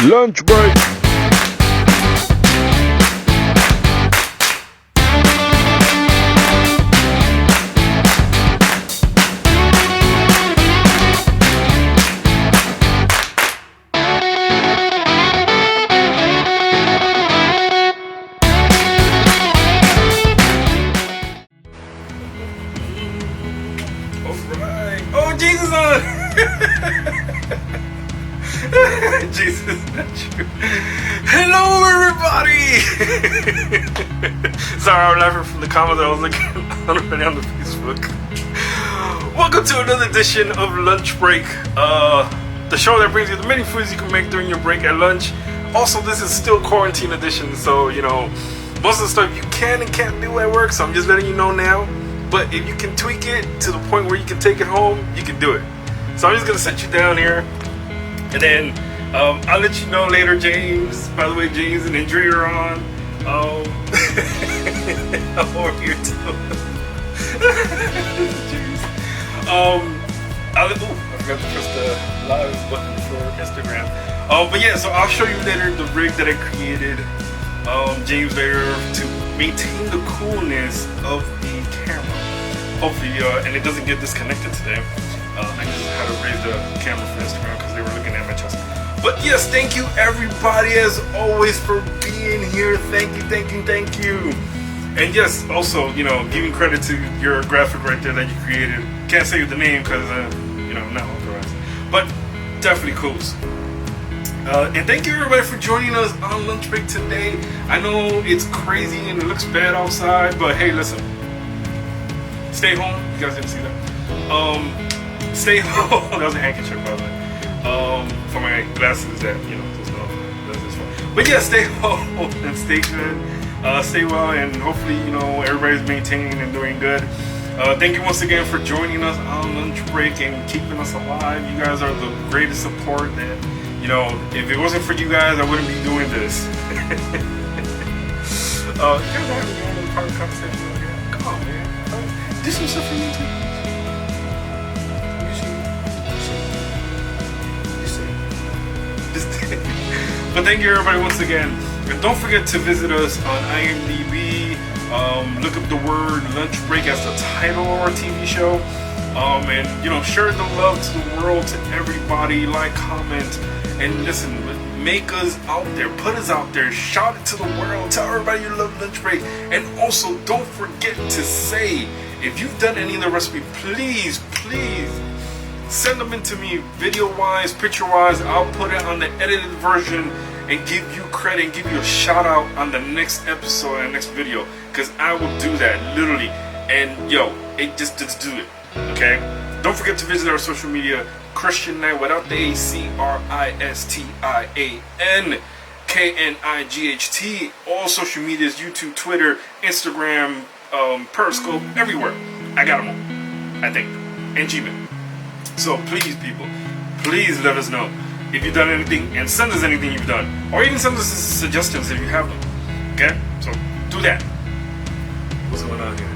Lunch break. Alright. Oh, Jesus on! Jesus, not you. Hello, everybody! Sorry, I'm laughing from the comments I was looking already on the Facebook. Welcome to another edition of Lunch Break, the show that brings you the many foods you can make during your break at lunch. Also, this is still quarantine edition, so you know most of the stuff you can and can't do at work. So I'm just letting you know now. But if you can tweak it to the point where you can take it home, you can do it. So I'm just gonna set you down here, and then I'll let you know later, James. By the way, James and Andrea are on. I'm over here too. James. I forgot to press the live button for Instagram. But yeah, so I'll show you later the rig that I created. James later to maintain the coolness of the camera. Hopefully, and it doesn't get disconnected today. I just had to raise the camera for Instagram because they were looking at my chest. But yes, thank you everybody as always for being here. Thank you, thank you, thank you. And yes, also, you know, giving credit to your graphic right there that you created. Can't say the name because, you know, not authorized. But definitely cool. And thank you everybody for joining us on lunch break today. I know it's crazy and it looks bad outside, but hey, listen. Stay home. You guys didn't see that. Stay home. That was a handkerchief, by the way. For my glasses that, you know, just that's this one. But yeah, stay home and stay good. Stay well, and hopefully, you know, everybody's maintaining and doing good. Thank you once again for joining us on lunch break and keeping us alive. You guys are the greatest support that, you know, if it wasn't for you guys, I wouldn't be doing this. You guys are having another part of the conversation over here. Come on, man. Do some stuff for me too. But thank you everybody once again. And don't forget to visit us on IMDb. Look up the word lunch break as the title of our TV show. And you know, share the love to the world, to everybody. Like, comment, and listen. Make us out there, put us out there, shout it to the world, tell everybody you love lunch break. And also don't forget to say, if you've done any of the recipe, please send them in to me, video wise, picture wise. I'll put it on the edited version and give you credit and give you a shout out on the next episode and next video, because I will do that literally. And yo, just do it, okay? Don't forget to visit our social media, Cristianknight without the A, CRISTIANKNIGHT. All social medias, YouTube, Twitter, Instagram, Periscope, everywhere. I got them all, I think, and Gmail. So please, people, please let us know if you've done anything, and send us anything you've done, or even send us suggestions if you have them. Okay, so do that. What's going on here?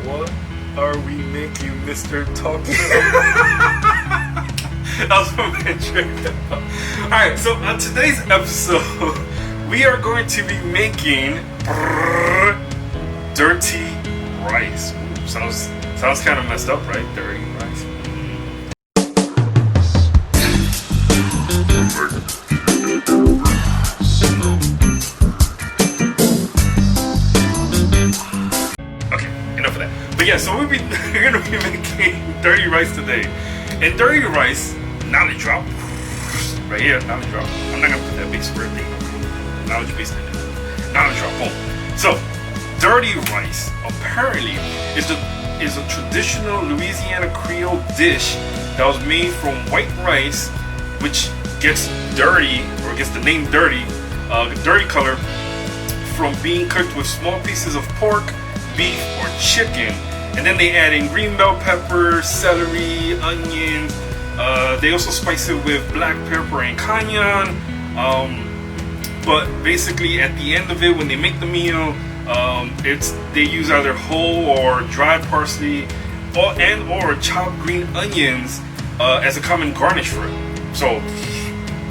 What are we making, Mr. Talking? That was from my trick. Alright, so on today's episode, we are going to be making dirty rice. Ooh, sounds kind of messed up, right? Dirty rice. Okay, enough of that. But yeah, so we're gonna be making dirty rice today. And dirty rice, knowledge drop. Right here, knowledge drop. I'm not gonna put that big square thing. Knowledge base in there. Knowledge drop, boom. So, dirty rice apparently is a traditional Louisiana Creole dish that was made from white rice, which gets dirty, or gets the name dirty color, from being cooked with small pieces of pork, beef, or chicken. And then they add in green bell pepper, celery, onions. They also spice it with black pepper and cayenne. But basically, at the end of it, when they make the meal, they use either whole or dried parsley, or chopped green onions as a common garnish for it. So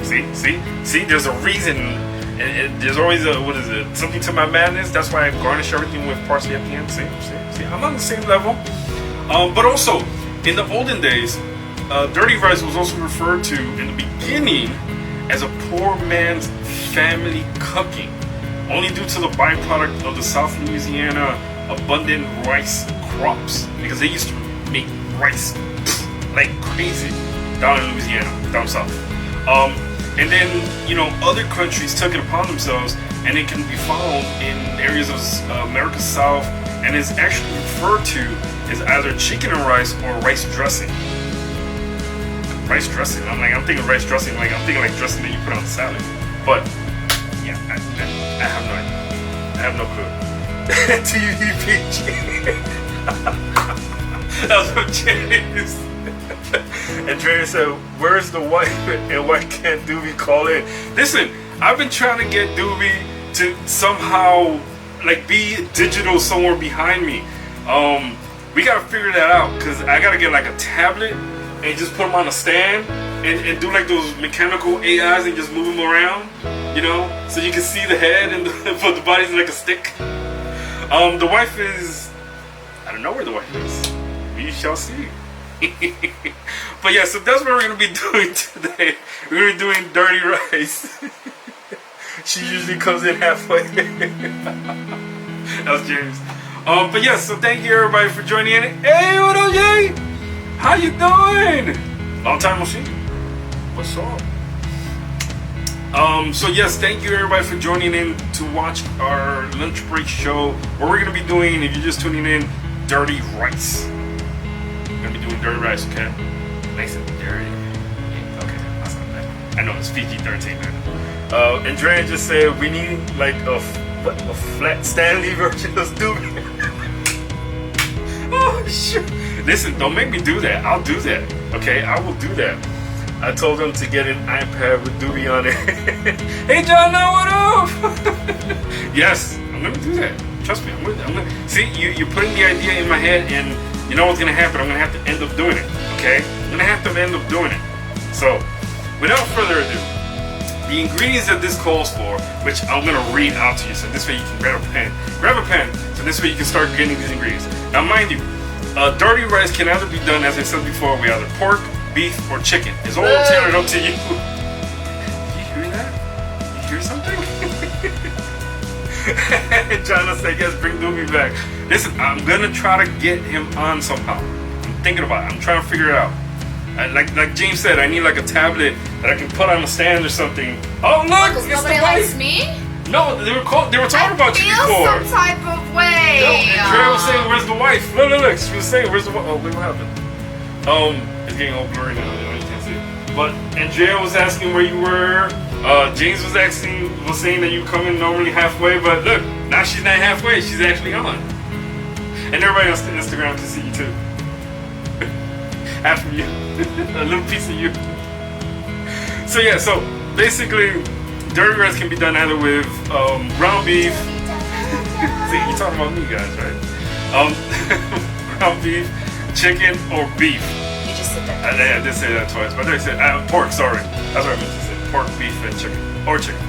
See. There's a reason. And there's always a, what is it? Something to my madness. That's why I garnish everything with parsley at the end. See. I'm on the same level. But also, in the olden days, dirty rice was also referred to in the beginning as a poor man's family cooking, only due to the byproduct of the South Louisiana abundant rice crops, because they used to make rice like crazy down in Louisiana, down south. And then, other countries took it upon themselves, and it can be found in areas of America's South, and is actually referred to as either chicken and rice or rice dressing. Rice dressing. I'm thinking rice dressing. I'm thinking like dressing that you put on salad. But yeah, I have no idea. I have no clue. TVPG. That was from James. And Dre said, "Where's the wife? And why can't Doobie call in?" Listen, I've been trying to get Doobie to somehow be digital somewhere behind me. We gotta figure that out, because I gotta get like a tablet and just put them on a stand and do like those mechanical AIs and just move them around, so you can see the head and but the body's like a stick. The wife is, I don't know where the wife is. We shall see. But yeah, so that's what we're gonna be doing today. We're gonna be doing dirty rice. She usually comes in halfway. That was James. But yeah, so thank you everybody for joining in. Hey, what up, Jay? How you doing? Long time no see. What's up? So yes, thank you everybody for joining in to watch our lunch break show, where we're gonna be doing, if you're just tuning in, dirty rice. We're gonna be doing dirty rice, okay? Nice and dirty. Yeah, okay, that's not bad. I know it's PG-13, man. Andrea just said we need like a flat Stanley version of Doobie. Oh shit! Listen, don't make me do that. I'll do that. Okay, I will do that. I told them to get an iPad with Doobie on it. Hey John, what up? Yes, I'm gonna do that. Trust me, I'm gonna see. You're putting the idea in my head, and you know what's gonna happen. I'm gonna have to end up doing it. Okay, I'm gonna have to end up doing it. So, without further ado, the ingredients that this calls for, which I'm gonna read out to you, so this way you can grab a pen, so this way you can start getting these ingredients. Now, mind you, dirty rice can either be done, as I said before, with either pork, beef, or chicken. It's all tailored up to you. Did you hear that? You hear something? John said, yes, bring Doobie back. Listen, I'm gonna try to get him on somehow. I'm thinking about it. I'm trying to figure it out. Like James said, I need like a tablet that I can put on a stand or something. Oh look, because nobody likes me. No, they were talking about you before. I feel some type of way. No, Andrea was saying, "Where's the wife?" Look. She was saying, "Where's the wife?" Oh, wait, what happened? It's getting all blurry now. You can't see it. But Andrea was asking where you were. James was saying that you come in normally halfway, but look, now she's not halfway. She's actually on. And everybody on Instagram can see you too. Half of you, a little piece of you. So yeah, so basically, dirty rice can be done either with ground beef. See, you're talking about me, guys, right? Ground beef, chicken, or beef. You just said that. I did say that twice, but I said pork. Sorry, that's what I meant to say. Pork, beef, and chicken, or chicken.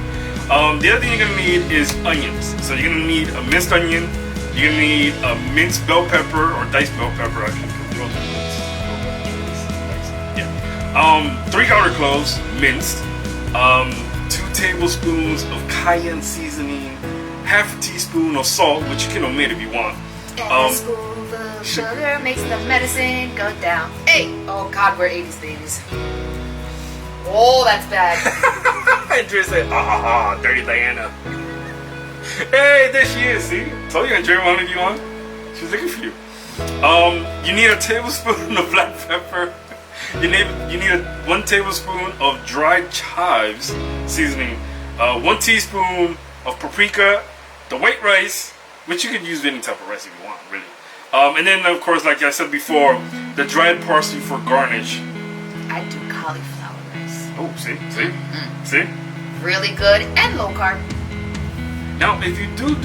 The other thing you're gonna need is onions. So you're gonna need a minced onion. You're gonna need a minced bell pepper or diced bell pepper, actually. 3 garlic cloves, minced, 2 tablespoons of cayenne seasoning, half a teaspoon of salt, which you can omit if you want. And a spoonful of sugar makes the medicine go down. Hey! Oh God, we're 80s babies. Oh, that's bad. Andrea said, dirty Diana. Hey, there she is, see? Told you Andrea wanted you on. She was looking for you. You need a tablespoon of black pepper. You need 1 tablespoon of dried chives seasoning, 1 teaspoon of paprika, the white rice, which you can use any type of rice if you want, really. And then, of course, like I said before, the dried parsley for garnish. I do cauliflower rice. Oh, see? Really good and low carb. Now, if you do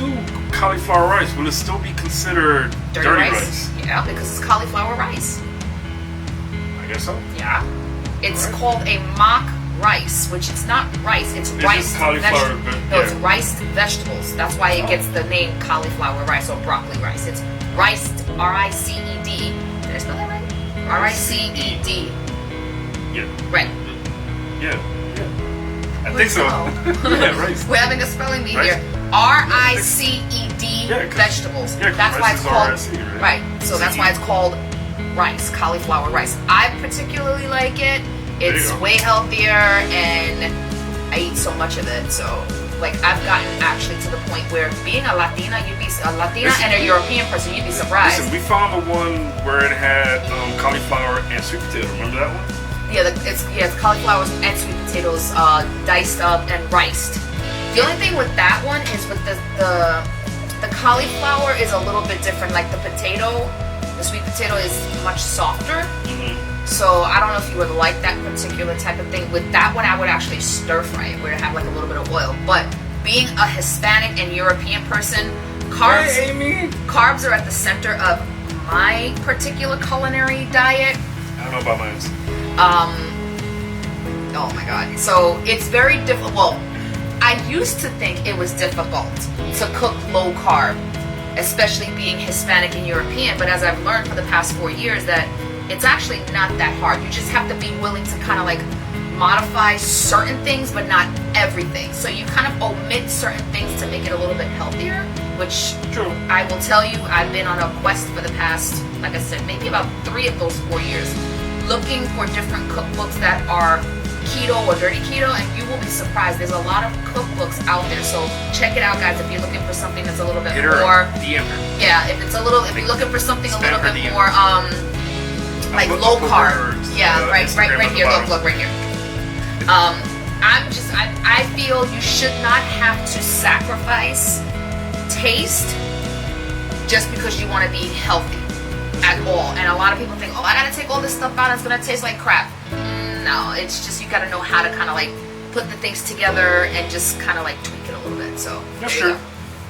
cauliflower rice, will it still be considered dirty rice? Yeah, because it's cauliflower rice. I guess so. Yeah. It's called a mock rice, which it's not rice, it's riced cauliflower, vegetables. No, it's riced vegetables. That's why it gets the name cauliflower rice or broccoli rice. It's riced, R-I-C-E-D. Did I spell that right? R-I-C-E-D. Yeah. Right. Yeah. I think so. Yeah, rice. We're having a spelling bee Rice. here. R-I-C-E-D vegetables. Yeah, that's why it's called RIC, right. So that's why it's called rice, cauliflower rice. I particularly like it. It's way healthier, and I eat so much of it. So, like, I've gotten actually to the point where being a Latina, and a European person, you'd be surprised. Listen, we found the one where it had cauliflower and sweet potato. Remember that one? Yeah, it's cauliflowers and sweet potatoes diced up and riced. The only thing with that one is with the cauliflower is a little bit different. Like the potato, the sweet potato is much softer. So I don't know if you would like that particular type of thing. With that one, I would actually stir fry it where it have like a little bit of oil. But being a Hispanic and European person, carbs are at the center of my particular culinary diet. I don't know about mine. Oh my god. So it's very difficult. Well, I used to think it was difficult to cook low carb, especially being Hispanic and European. But as I've learned for the past 4 years that it's actually not that hard. You just have to be willing to kind of like modify certain things, but not everything. So you kind of omit certain things to make it a little bit healthier, which I will tell you, I've been on a quest for the past, like I said, maybe about 3 of those 4 years, looking for different cookbooks that are keto or dirty keto, and you will be surprised. There's a lot of cookbooks out there, so check it out, guys. If you're looking for something that's a little bit more, yeah, if you're looking for something a little bit more, like low carb, right here. Look right here. I feel you should not have to sacrifice taste just because you want to be healthy at all. And a lot of people think, oh, I gotta take all this stuff out, it's gonna taste like crap. No, it's just you gotta know how to kind of like put the things together and just kind of like tweak it a little bit. So that's true.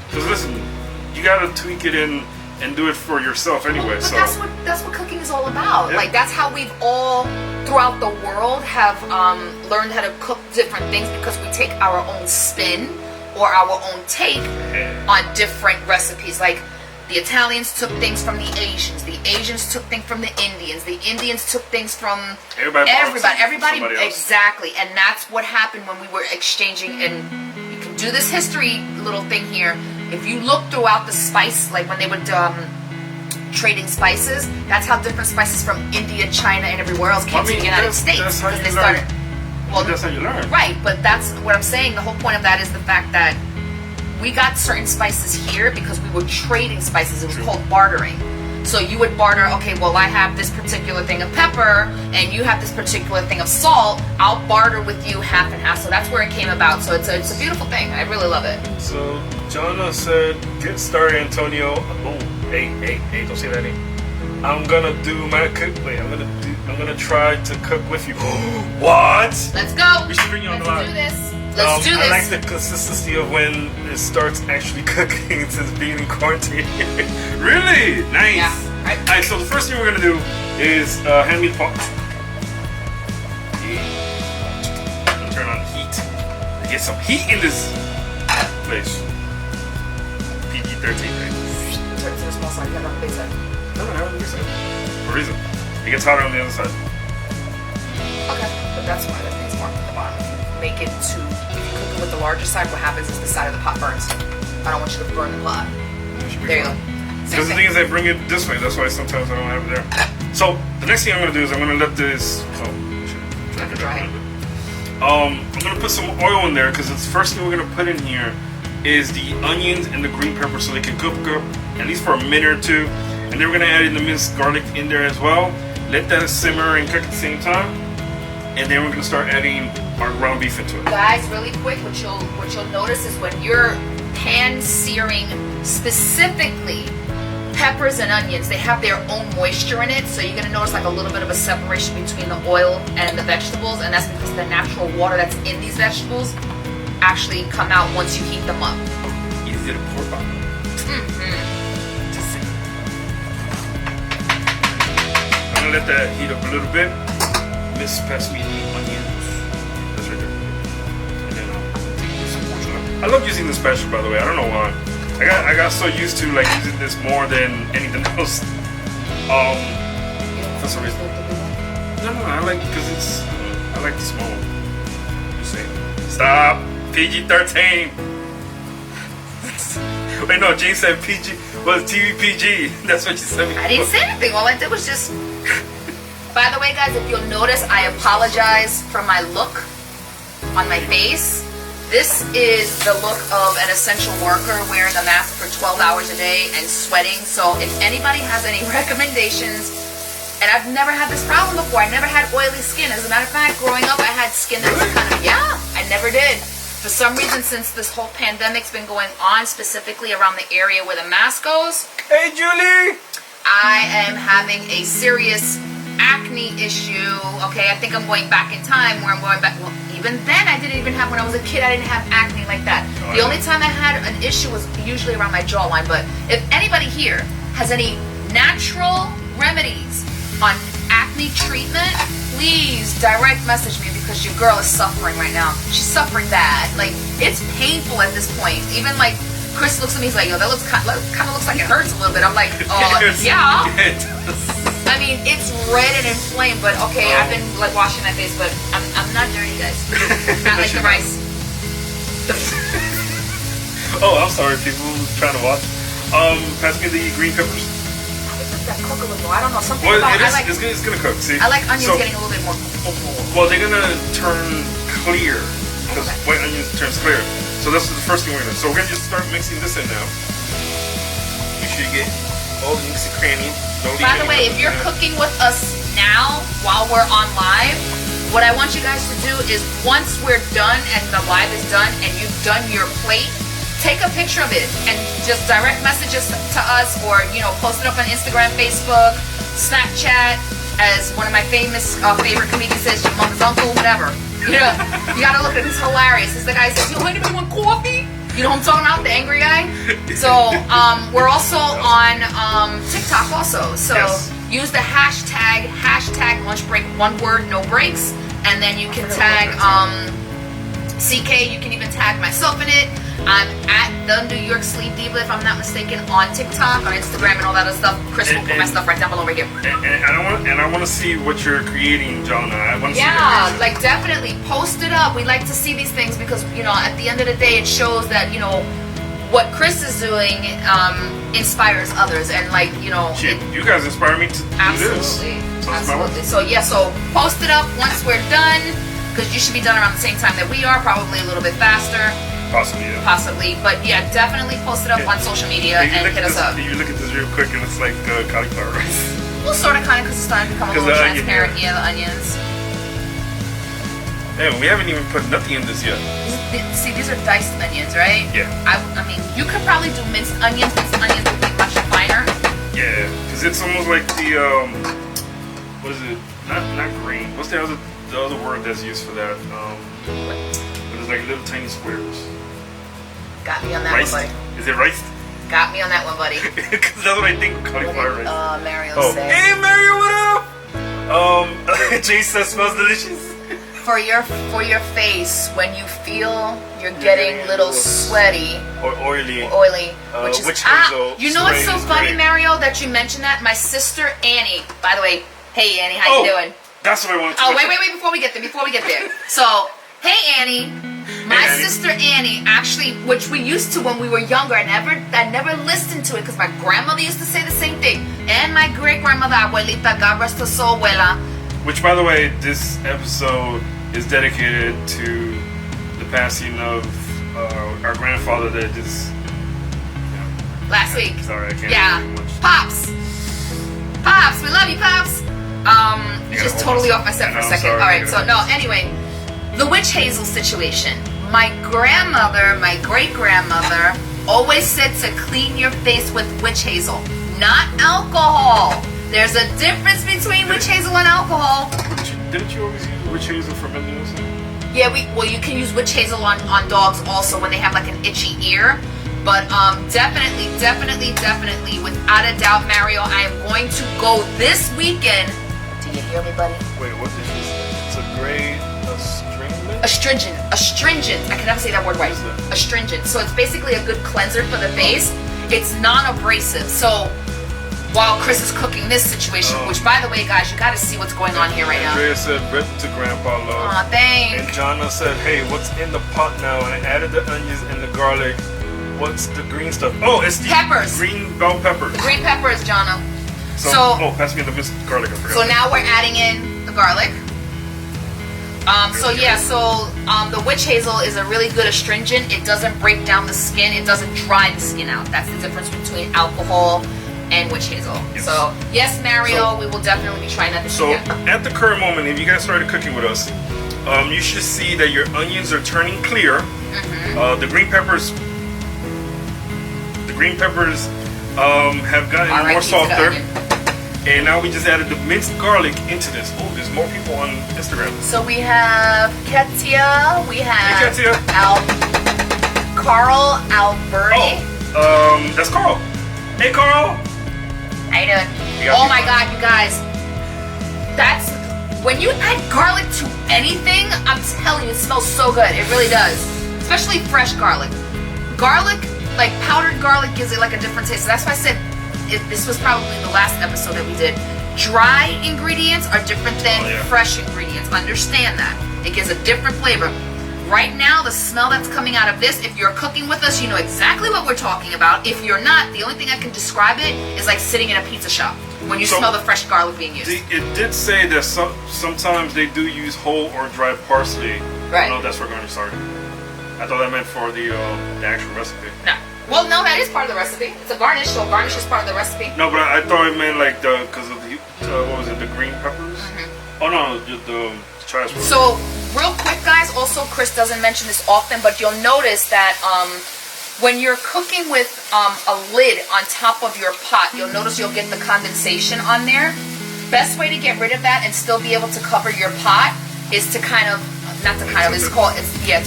Because listen, you gotta tweak it in and do it for yourself anyway. But that's what cooking is all about. Yeah. Like that's how we've all throughout the world have learned how to cook different things, because we take our own spin or our own take on different recipes. Like the Italians took things from the Asians took things from the Indians took things from everybody exactly. And that's what happened when we were exchanging. And you can do this history little thing here. If you look throughout the spice, like when they would trading spices, that's how different spices from India, China, and everywhere else came to the United States. That's how you started. Well, that's how you learn. Right, but that's what I'm saying. The whole point of that is the fact that we got certain spices here because we were trading spices. It was called bartering. So you would barter, okay, well, I have this particular thing of pepper and you have this particular thing of salt. I'll barter with you half and half. So that's where it came about. So it's a beautiful thing. I really love it. So Jonna said, get started, Antonio. Oh, hey, don't say that name. I'm gonna do my cook. Wait, I'm gonna try to cook with you. What? Let's go. We should bring you on the line. Let's do this. Let's do this. I like the consistency of when it starts actually cooking since being in quarantine. Really? Nice. Yeah. Alright, so the first thing we're gonna do is hand me the pot. Turn on the heat. Get some heat in this place. PG-13, right? Turn to the small side. You have it on the big side. No, I have it on the big side. For a reason. It gets hotter on the other side. Okay, but that's why that thing's more at the bottom. Make it to, if you cook it with the larger side, what happens is the side of the pot burns. I don't want you to burn the pot. There you go. Because the thing is, I bring it this way. That's why sometimes I don't have it there. So the next thing I'm gonna do is I'm gonna let this. Dry. I'm gonna put some oil in there because the first thing we're gonna put in here is the onions and the green pepper, so they can cook up at least for a minute or two. And then we're gonna add in the minced garlic in there as well. Let that simmer and cook at the same time. And then we're gonna start adding our ground beef into it. Guys, really quick, what you'll notice is when you're pan searing specifically peppers and onions, they have their own moisture in it, so you're gonna notice like a little bit of a separation between the oil and the vegetables, and that's because the natural water that's in these vegetables actually come out once you heat them up. Easy to pour on. I'm gonna let that heat up a little bit. Miss, pass me the onions. That's I love using the spatula, by the way. I don't know why. I got so used to like using this more than anything else. For some reason. No, I like because I like the small one. You say stop. PG-13. Wait, no. Jane said PG was TV PG. That's what you said. I didn't say anything. All I did was just. By the way, guys, if you'll notice, I apologize for my look on my face. This is the look of an essential worker wearing a mask for 12 hours a day and sweating. So if anybody has any recommendations, and I've never had this problem before. I never had oily skin. As a matter of fact, growing up, I had skin that was kind of, I never did. For some reason, since this whole pandemic's been going on, specifically around the area where the mask goes. Hey, Julie! I am having a serious acne issue. Okay, I think I'm going back in time where I'm going back. Well, even then, I didn't even have, when I was a kid, I didn't have acne like that. The only time I had an issue was usually around my jawline. But if anybody here has any natural remedies on acne treatment, please direct message me because your girl is suffering right now. She's suffering bad. Like, it's painful at this point. Even like, Chris looks at me, he's like, yo, that looks kind of looks like it hurts a little bit. I'm like, yeah. I mean, it's red and inflamed, but okay, I've been like washing my face, but I'm not dirty, guys. Not like the rice. Oh, I'm sorry, people trying to watch. Pass me the green peppers. That cook a little more. I don't know. Something well, about it's gonna cook. See, I like onions getting a little bit more. Well, they're gonna turn clear because white onions turns clear. So this is the first thing we're gonna. So we're gonna just start mixing this in now. Make sure you get all the nooks and crannies. By the way, if you're cooking with us now while we're on live, what I want you guys to do is once we're done and the live is done and you've done your plate, take a picture of it and just direct message us to us, or post it up on Instagram, Facebook, Snapchat, as one of my favorite comedians says, your mom's uncle, whatever. You gotta look at this. Hilarious. It's the guy says, yo, anybody want coffee? You know what I'm talking about? The angry guy. So we're also on TikTok also. So use the hashtag lunch break, one word, no breaks, and then you can tag CK. You can even tag myself in it. I'm at the New York Sleep Diva, if I'm not mistaken, on TikTok, on Instagram, and all that other stuff. Chris will put my stuff right down below right here. And I want to see what you're creating, John. I want to see. Yeah, like definitely post it up. We like to see these things because at the end of the day, it shows that what Chris is doing inspires others, and you guys inspire me to do this. Absolutely. So so post it up once we're done, because you should be done around the same time that we are, probably a little bit faster. Possibly, yeah. Possibly, but yeah, definitely post it up on social media and hit us up. You look at this real quick and it's like cauliflower rice. Well, sort of, kind of, because it's starting to become a little transparent. Yeah, the onions. Yeah, we haven't even put nothing in this yet. See, these are diced onions, right? Yeah. I mean, you could probably do minced onions. Minced onions would be much finer. Yeah, because it's almost like the what is it? Not green. What's the other word that's used for that? But it's like little tiny squares. Got me on that one, buddy. Is it rice? Got me on that one, buddy. Because that's what I think of cauliflower rice. Mario said. Hey, Mario, what up? Jay says smells delicious. For your face, when you feel you're getting a little sweaty or oily, which is you know what's so funny, Mario, that you mentioned that? My sister Annie. By the way, hey Annie, how you doing? That's what I wanted to. Oh, wait, before we get there. So, hey Annie. My sister Annie, actually, which we used to when we were younger, I never listened to it because my grandmother used to say the same thing, and my great grandmother, abuelita, God rest her soul, abuela. Which, by the way, this episode is dedicated to the passing of our grandfather that just last week. Sorry, I can't. Yeah, Pops, we love you, Pops. Just totally off my set for a second. All right, so no. Anyway, the witch hazel situation. My grandmother, my great-grandmother, always said to clean your face with witch hazel, not alcohol. There's a difference between witch hazel and alcohol. Didn't you always use witch hazel for menus? Yeah, you can use witch hazel on dogs also when they have like an itchy ear. But definitely, without a doubt, Mario, I am going to go this weekend. Do you hear me, buddy? Wait, what did you say? It's a gray stringlet? astringent. I can never say that word right. Astringent. So it's basically a good cleanser for the base. It's non-abrasive. So while Chris is cooking this situation, which by the way, guys, you got to see what's going on here right now. Andrea said, "Rip to Grandpa Love." Aw, thanks. And Jonna said, "Hey, what's in the pot now?" And I added the onions and the garlic. What's the green stuff? Oh, it's the peppers. Green bell peppers. Green peppers, Jonna. So pass me the minced garlic. I forgot. So now we're adding in the garlic. The witch hazel is a really good astringent. It doesn't break down the skin. It doesn't dry the skin out. That's the difference between alcohol and witch hazel. Yes. So yes, Mario, we will definitely be trying that this weekend. At the current moment, if you guys started cooking with us, you should see that your onions are turning clear. The green peppers have gotten more softer. And now we just added the minced garlic into this. Oh, there's more people on Instagram. So we have Ketia, we have Carl Alberti. Oh, that's Carl. Hey, Carl. How you doing? Oh my God, you guys. That's, when you add garlic to anything, I'm telling you, it smells so good. It really does. Especially fresh garlic. Garlic, like powdered garlic, gives it like a different taste. So that's why I said, this was probably the last episode that we did. Dry ingredients are different than fresh ingredients. Understand that. It gives a different flavor. Right now, the smell that's coming out of this, if you're cooking with us, you know exactly what we're talking about. If you're not, the only thing I can describe it is like sitting in a pizza shop when you smell the fresh garlic being used. It did say that sometimes they do use whole or dry parsley. Right. No, that's for garnish, sorry. I thought that meant for the actual recipe. No. Well, no, that is part of the recipe. It's a garnish, so garnish is part of the recipe. No, but I thought it meant like because of the what was it, the green peppers? Oh no, the chives. So real quick, guys. Also, Chris doesn't mention this often, but you'll notice that when you're cooking with a lid on top of your pot, you'll notice you'll get the condensation on there. Best way to get rid of that and still be able to cover your pot is to it's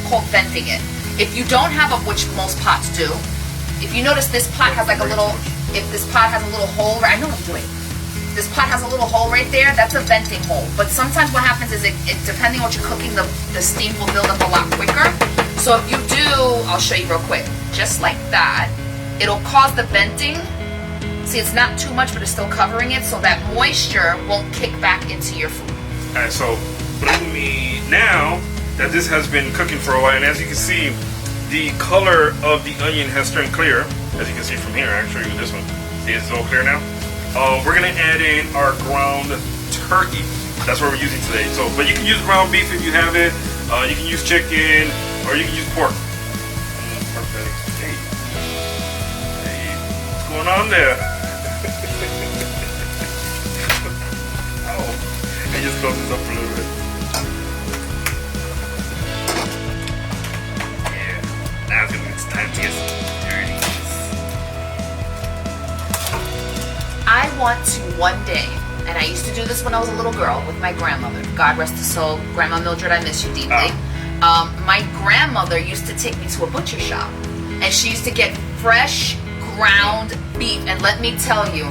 called venting it. If you don't have which most pots do. If you notice this pot has like a little, if this pot has a little hole, I know what I'm doing. This pot has a little hole right there, that's a venting hole. But sometimes what happens is, depending on what you're cooking, the steam will build up a lot quicker. So if you do, I'll show you real quick, just like that, it'll cause the venting. See, it's not too much, but it's still covering it, so that moisture won't kick back into your food. Alright, so believe me, now that this has been cooking for a while, and as you can see, the color of the onion has turned clear, as you can see from here, actually, with this one. See, it's all clear now. We're gonna add in our ground turkey. That's what we're using today. So, but you can use ground beef if you have it. You can use chicken, or you can use pork. Perfect. Hey, what's going on there? Oh, I just close this up a little bit. Now it's time to get some dirty. I want to one day, and I used to do this when I was a little girl with my grandmother. God rest her soul, Grandma Mildred, I miss you deeply. My grandmother used to take me to a butcher shop, and she used to get fresh ground beef, and let me tell you,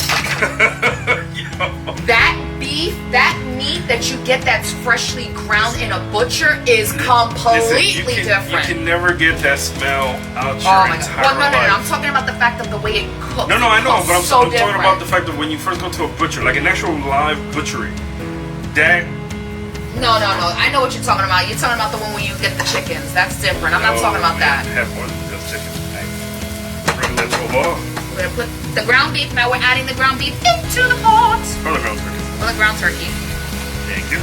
that beef, that meat that you get that's freshly ground in a butcher is completely different. You can never get that smell out your entire life. life. No, I'm talking about the fact of the way it cooks. No, I know, but I'm talking different. about the fact that when you first go to a butcher, like an actual live butchery, that... No, I know what you're talking about. You're talking about the one where you get the chickens. That's different. I'm not talking about that. I have more than just chicken. Bring that to a boil. We're gonna put the ground beef. Now we're adding the ground beef into the pot. On the ground turkey. On the ground turkey. Thank you.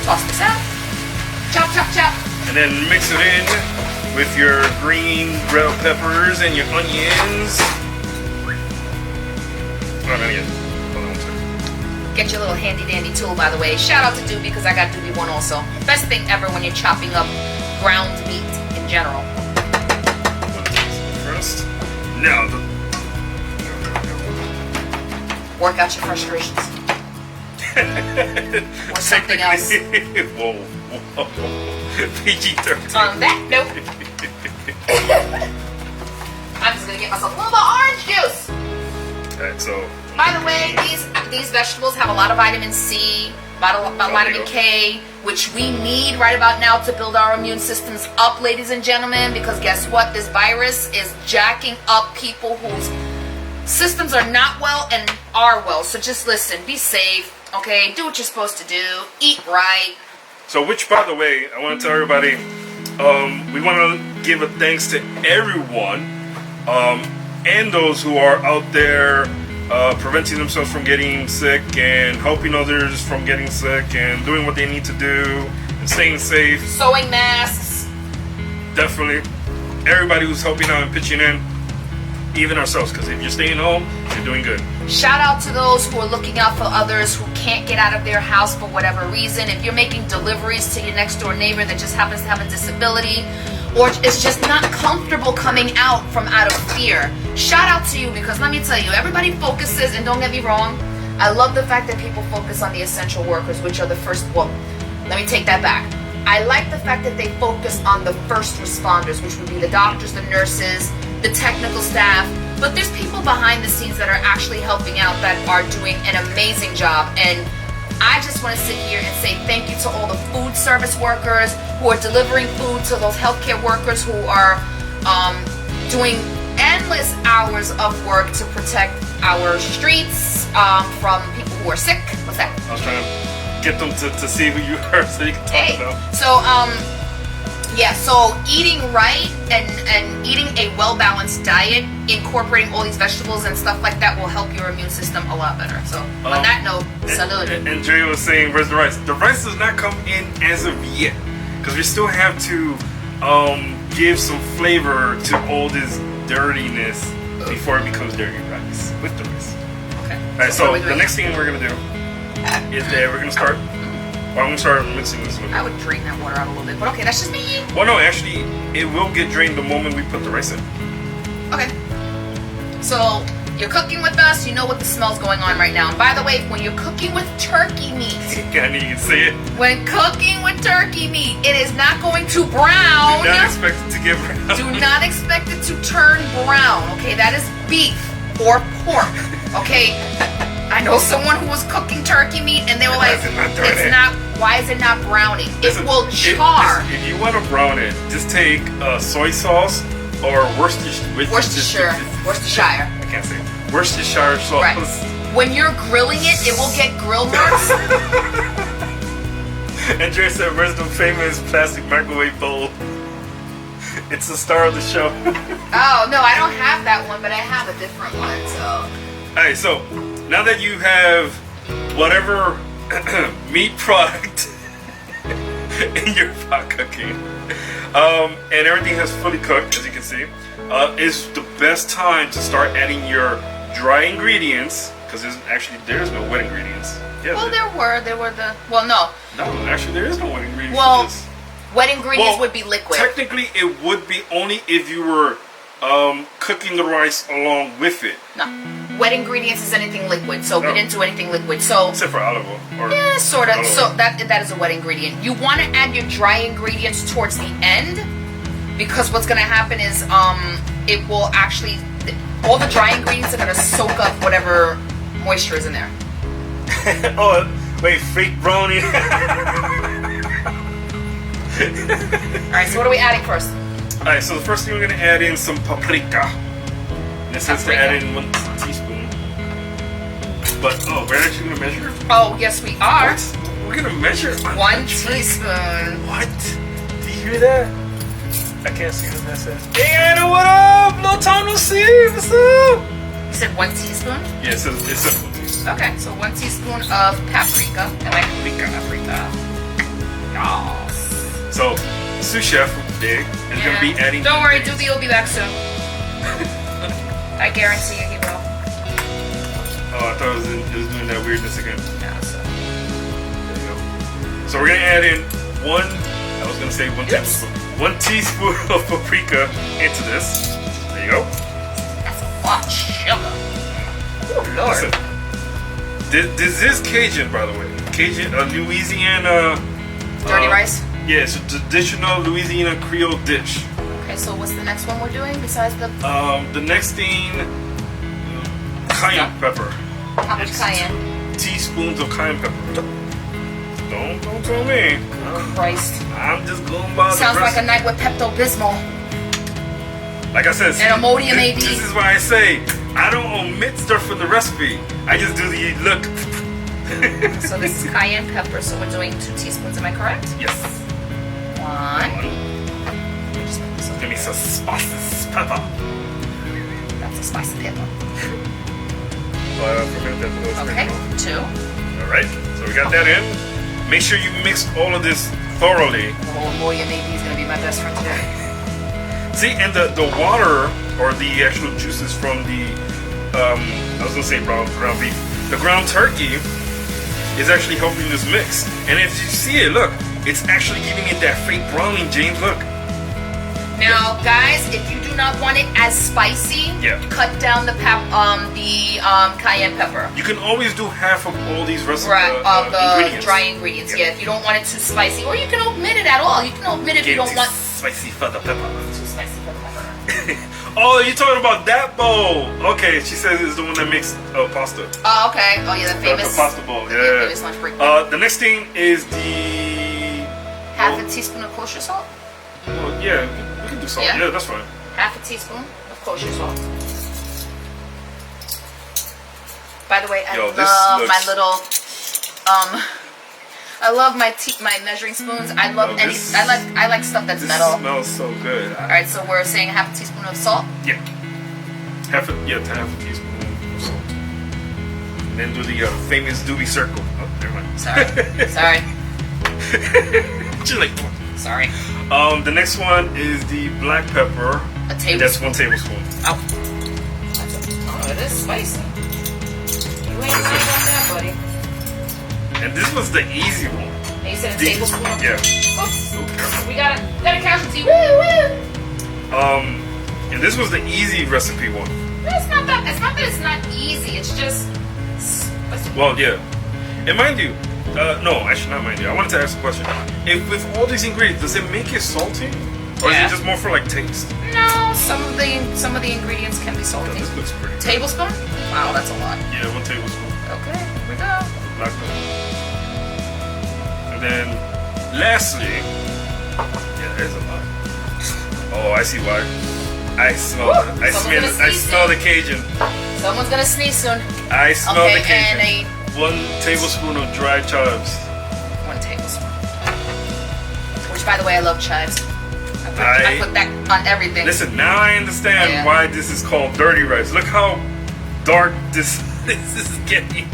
Toss this out. Chop, chop, chop. And then mix it in with your green bell peppers and your onions. Not onions. Hold on a second. Get your little handy dandy tool, by the way. Shout out to Doobie because I got Doobie one also. Best thing ever when you're chopping up ground meat in general. First, now work out your frustrations. Or something else. Whoa. PG-13. On that note, I'm just gonna get myself a little bit of orange juice. Alright, so by the way, these vegetables have a lot of vitamin C, vitamin K, which we need right about now to build our immune systems up, ladies and gentlemen, because guess what? This virus is jacking up people whose systems are not well and are well. So just listen, be safe, okay? Do what you're supposed to do, eat right. So, which, by the way, I want to tell everybody, we want to give a thanks to everyone and those who are out there preventing themselves from getting sick and helping others from getting sick and doing what they need to do and staying safe. Sewing masks. Definitely. Everybody who's helping out and pitching in, even ourselves, because if you're staying home, you're doing good. Shout out to those who are looking out for others who can't get out of their house for whatever reason. If you're making deliveries to your next door neighbor that just happens to have a disability, or is just not comfortable coming out from out of fear, shout out to you, because let me tell you, everybody focuses, and don't get me wrong, I love the fact that people focus on the essential workers, which are the first, well, let me take that back. I like the fact that they focus on the first responders, which would be the doctors, the nurses, the technical staff, but there's people behind the scenes that are actually helping out that are doing an amazing job. And I just want to sit here and say thank you to all the food service workers who are delivering food, to those healthcare workers who are doing endless hours of work to protect our streets from people who are sick. What's that? I was trying to get them to see who you are so you can talk about. So yeah, so eating right and eating a well-balanced diet, incorporating all these vegetables and stuff like that will help your immune system a lot better. So on that note, salud. And Dre was saying, where's the rice? The rice does not come in as of yet, because we still have to give some flavor to all this dirtiness before it becomes dirty rice with the rice. Okay. Alright, so the next thing we're gonna do is that we're gonna start. I'm gonna start mixing this one. I would drain that water out a little bit, but okay, that's just me. Well, no, actually, it will get drained the moment we put the rice in. Okay. So you're cooking with us. You know what the smell's going on right now. And by the way, when you're cooking with turkey meat, I need you to say it. when cooking with turkey meat, it is not going to brown. Do not expect it to get brown. Do not expect it to turn brown. Okay, that is beef or pork. Okay. I know someone who was cooking turkey meat and they were like, it's not, why is it not browning? It will char. If you want to brown it, just take soy sauce or Worcestershire. I can't say it. Worcestershire sauce. Right. When you're grilling it, it will get grill marks. And Dre said, where's the famous plastic microwave bowl? It's the star of the show. Oh, no, I don't have that one, but I have a different one, so. Alright, so now that you have whatever meat product in your pot cooking, and everything has fully cooked, as you can see, is the best time to start adding your dry ingredients, because there's no wet ingredients. Yeah, well, there were no. No, actually there is no wet ingredients. Well, wet ingredients would be liquid. Technically, it would be only if you were cooking the rice along with it. No. Wet ingredients is anything liquid, so we didn't do anything liquid. So except for olive oil. Yeah, sort of. So that is a wet ingredient. You want to add your dry ingredients towards the end, because what's going to happen is it will actually, all the dry ingredients are going to soak up whatever moisture is in there. Oh, wait, fake brownie. Alright, so what are we adding first? Alright, so the first thing we're going to add in some paprika. This is to add in 1 teaspoon. But, we're actually going to measure? Oh, yes we are. What? We're going to measure 1 teaspoon. What? Do you hear that? I can't see what that says. Hey, Anna, what up? No time to see. What's up? You said 1 teaspoon? Yeah, it says 1 teaspoon. Okay, so 1 teaspoon of paprika. I like paprika. Yes. So, sous chef today is going to be adding. Don't worry, Doobie will be back soon. I guarantee you he will. Oh, I thought it was doing that weirdness again. Yeah, so. There you go. So we're going to add in 1 tablespoon. 1 teaspoon of paprika into this. There you go. That's a lot of sugar. Oh, Lord. Listen, this is Cajun, by the way. Cajun, Louisiana. Dirty rice? Yeah, it's a traditional Louisiana Creole dish. Okay, so what's the next one we're doing besides the... The next thing, cayenne pepper. How much cayenne? 2 teaspoons of cayenne pepper. Don't tell me. Christ. I'm just going by Sounds the like a recipe. night with Pepto-Bismol. Like I said, see, And Imodium AD. this is why I say I don't omit stuff from the recipe. I just do the look. So this is cayenne pepper, so we're doing 2 teaspoons, am I correct? Yes. 1. Just put this over Give me here. some spices, pepper. That's a spicy pepper. Ferment that for those Okay, things. 2. All right, so we got that in. Make sure you mix all of this thoroughly. Oh, Imodium AD is going to be my best friend today. See, and the water or the actual juices from the I was gonna say ground beef, the ground turkey is actually helping this mix. And if you see it, look, it's actually giving it that fake browning, James. Look. Now, guys, if you do not want it as spicy, cut down the cayenne pepper. You can always do half of all these recipes. Right, of the ingredients. dry ingredients. Yeah, if you don't want it too spicy, or you can omit it at all. You can omit it if you don't want spicy for the pepper. too spicy for the pepper. Oh, you're talking about that bowl. Okay, she says it's the one that makes pasta. Oh, okay. Oh, yeah, the famous The pasta bowl. the Yeah. famous lunch break. The next thing is the Half a teaspoon of kosher salt. Oh, yeah, we can do salt. Yeah? Yeah, that's fine. Half a teaspoon of kosher salt. By the way, I Yo, this love looks- my little I love my measuring spoons. I love Yo, any. this- I like stuff that's This metal. smells so good. All right, so we're saying half a teaspoon of salt. Yeah. Half a teaspoon of salt. And then do the famous doobie circle. Oh, never mind. Sorry, sorry, Just like. sorry. The next one is the black pepper. A And tablespoon. that's 1 tablespoon. Oh, it is spicy. You ain't lying on that, buddy. And this was the easy one. And you said a The- tablespoon. Yeah. Oops. Oh, careful. We got a casualty. Woo woo. And this was the easy recipe one. It's not that. It's not that it's not easy. It's just. Well, yeah. And mind you, no, actually not mind you. I wanted to ask a question. If with all these ingredients, does it make it salty, or Yeah. is it just more for like taste? No, some of the ingredients can be Oh, salty. this looks pretty. Tablespoon? Wow, that's a lot. Yeah, 1 tablespoon. Okay, here we go. Black pepper. And then, lastly, yeah, there's a lot. Oh, I see why. I smell. Woo! I Someone's smell. gonna I sneeze smell soon. the Cajun. Someone's gonna sneeze soon. I smell the Okay, and Cajun. 1 tablespoon of dried chives. 1 tablespoon. Which, by the way, I love chives. I put that on everything. Listen, now I understand Yeah. why this is called dirty rice. Look how dark this is getting.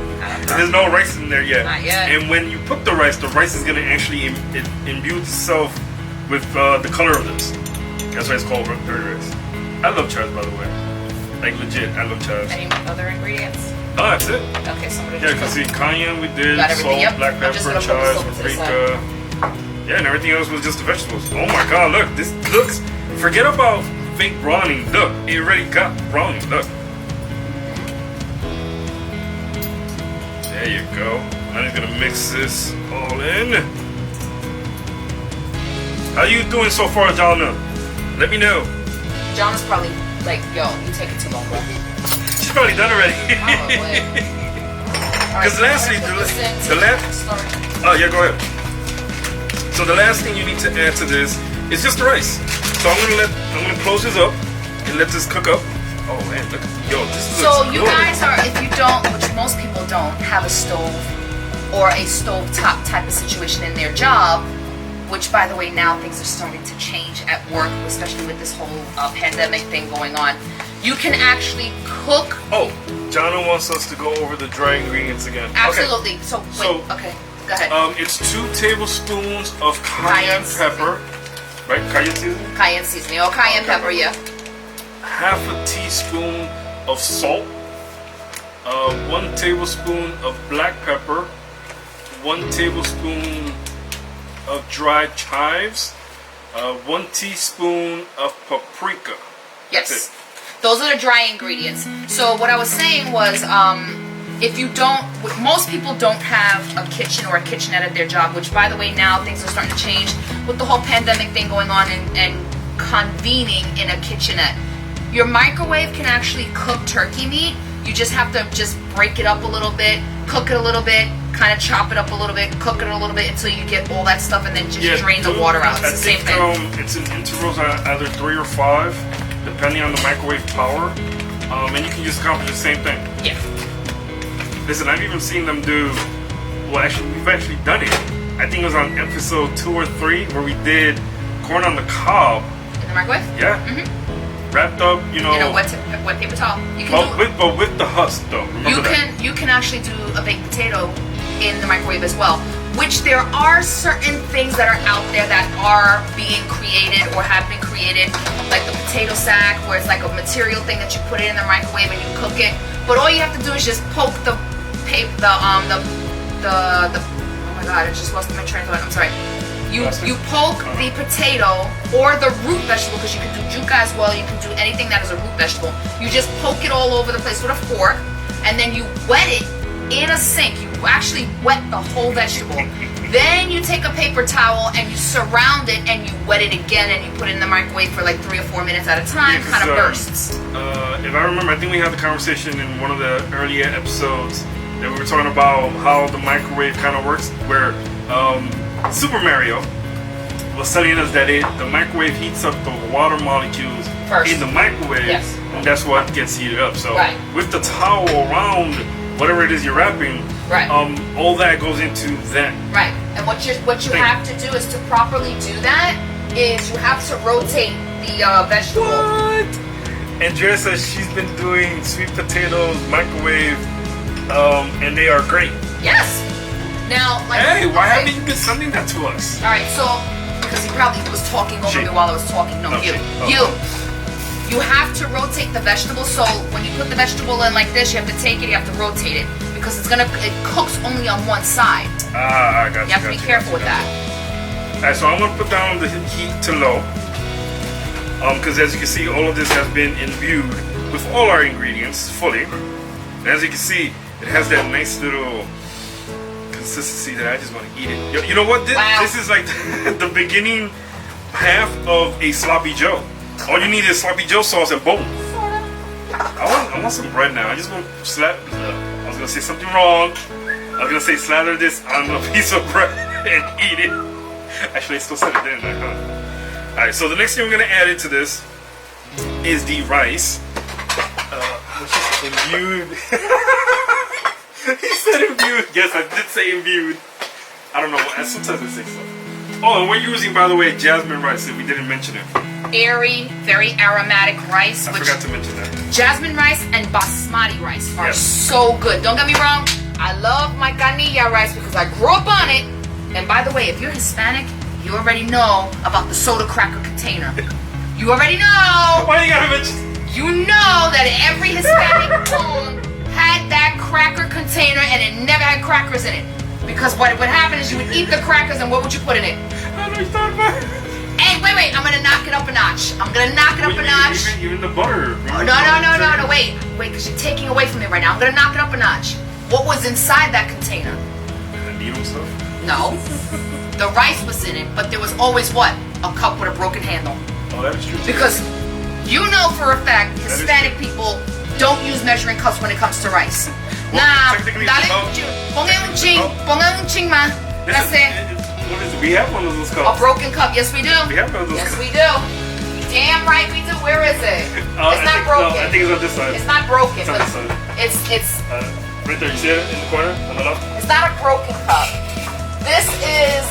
There's no rice in there yet. Not yet. And when you put the rice is gonna actually imbue itself with the color of this. That's why it's called dirty rice. I love chives, by the way. Like legit, I love chives. Any other ingredients? Oh, that's it. Okay, so I'm gonna Yeah, you can see cayenne we did, Got everything, salt, yep. black I'm just pepper, gonna put this chives, over to the paprika. Yeah, and everything else was just the vegetables. Oh my god, look, this looks, forget about fake browning. Look, it already got browning, look. There you go. I'm just gonna mix this all in. How you doing so far, Jonna? Let me know. John is probably like, yo, you take it too long, bro. She's probably done already. Because lastly, the last. Oh yeah, go ahead. So the last thing you need to add to this is just the rice. So I'm gonna close this up and let this cook up. Oh man, look, yo, this looks So you good. guys are, if you don't, which most people don't, have a stove or a stove top type of situation in their job, which by the way now things are starting to change at work, especially with this whole pandemic thing going on. You can actually cook. Oh, Jonna wants us to go over the dry ingredients again. Absolutely. Okay. So wait, So, okay, go ahead. It's 2 tablespoons of cayenne pepper, right? Cayenne seasoning. Cayenne seasoning, or cayenne pepper, yeah. Half a teaspoon of salt, 1 tablespoon of black pepper, 1 tablespoon of dried chives, 1 teaspoon of paprika. Yes. That's it. Those are the dry ingredients. So what I was saying was, if you don't, most people don't have a kitchen or a kitchenette at their job, which by the way now things are starting to change with the whole pandemic thing going on and convening in a kitchenette. Your microwave can actually cook turkey meat. You just have to just break it up a little bit, cook it a little bit, kind of chop it up a little bit, cook it a little bit until you get all that stuff, and then just drain the water out. It's the same thing. It's in intervals either 3 or 5, depending on the microwave power. And you can just accomplish the same thing. Yeah. Listen, I've even seen them do. Well, actually, we've actually done it. I think it was on episode 2 or 3 where we did corn on the cob. In the microwave? Yeah. Wrapped up, In a wet paper towel. You can but with the husk, though. You can actually do a baked potato in the microwave as well. Which there are certain things that are out there that are being created or have been created, like the potato sack, where it's like a material thing that you put it in the microwave and you cook it. But all you have to do is just poke the oh my god, I just lost my train of thought. I'm sorry. You poke the potato or the root vegetable, because you can do juca as well. You can do anything that is a root vegetable. You just poke it all over the place with a fork, and then you wet it in a sink. You actually wet the whole vegetable. Then you take a paper towel and you surround it and you wet it again and you put it in the microwave for like 3 or 4 minutes at a time. Kind of bursts. If I remember, I think we had the conversation in one of the earlier episodes that we were talking about how the microwave kind of works, where Super Mario was telling us that the microwave heats up the water molecules first in the microwave, and that's what gets heated up. So with the towel around whatever it is you're wrapping, all that goes into that. Right. And what you have to do is, to properly do that, is you have to rotate the vegetable. What? Andrea says she's been doing sweet potatoes microwave, and they are great. Yes. Now, like, hey, why haven't you been sending that to us? All right, so because he probably was talking over me while I was talking. No, you. You have to rotate the vegetable. So when you put the vegetable in like this, you have to take it. You have to rotate it because it cooks only on one side. I got you. You have to be careful with that. All right, so I'm gonna put down the heat to low. Because as you can see, all of this has been imbued with all our ingredients fully. And as you can see, it has that nice little consistency that I just want to eat it. You know what? This is like the beginning half of a sloppy Joe. All you need is sloppy Joe sauce and boom. I want some bread now. I just want to slap. I was gonna say something wrong. I was gonna say slather this on a piece of bread and eat it. Actually, I still said it, didn't I? All right. So the next thing we're gonna add into this is the rice, which is imbued. He said imbued. Yes, I did say imbued. I don't know. Sometimes I say so. Oh, and we're using, by the way, jasmine rice, if we didn't mention it. Airy, very aromatic rice. I forgot to mention that. Jasmine rice and basmati rice are so good. Don't get me wrong. I love my canilla rice because I grew up on it. And by the way, if you're Hispanic, you already know about the soda cracker container. You already know. Why you gotta mention? You know that every Hispanic home had that cracker container and it never had crackers in it. Because what would happen is you would eat the crackers and what would you put in it? I know you thought about it. Hey, wait, I'm gonna knock it up a notch. I'm gonna knock it up a notch. Even the butter. Oh, no, wait, because you're taking away from me right now. I'm gonna knock it up a notch. What was inside that container? The needle stuff? No. The rice was in it, but there was always what? A cup with a broken handle. Oh, that is true. Because you know for a fact Hispanic people don't use measuring cups when it comes to rice. Well, nah, dale pongan un ching más. That's it. What is it? We have one of those cups. A broken cup, yes we do. We have one of those Yes cups. we do. Damn right we do. Where is it? It's not broken. No, I think it's on this side. It's not broken. It's on this side. It's right there. You see it in the corner on the left? It's not a broken cup. This is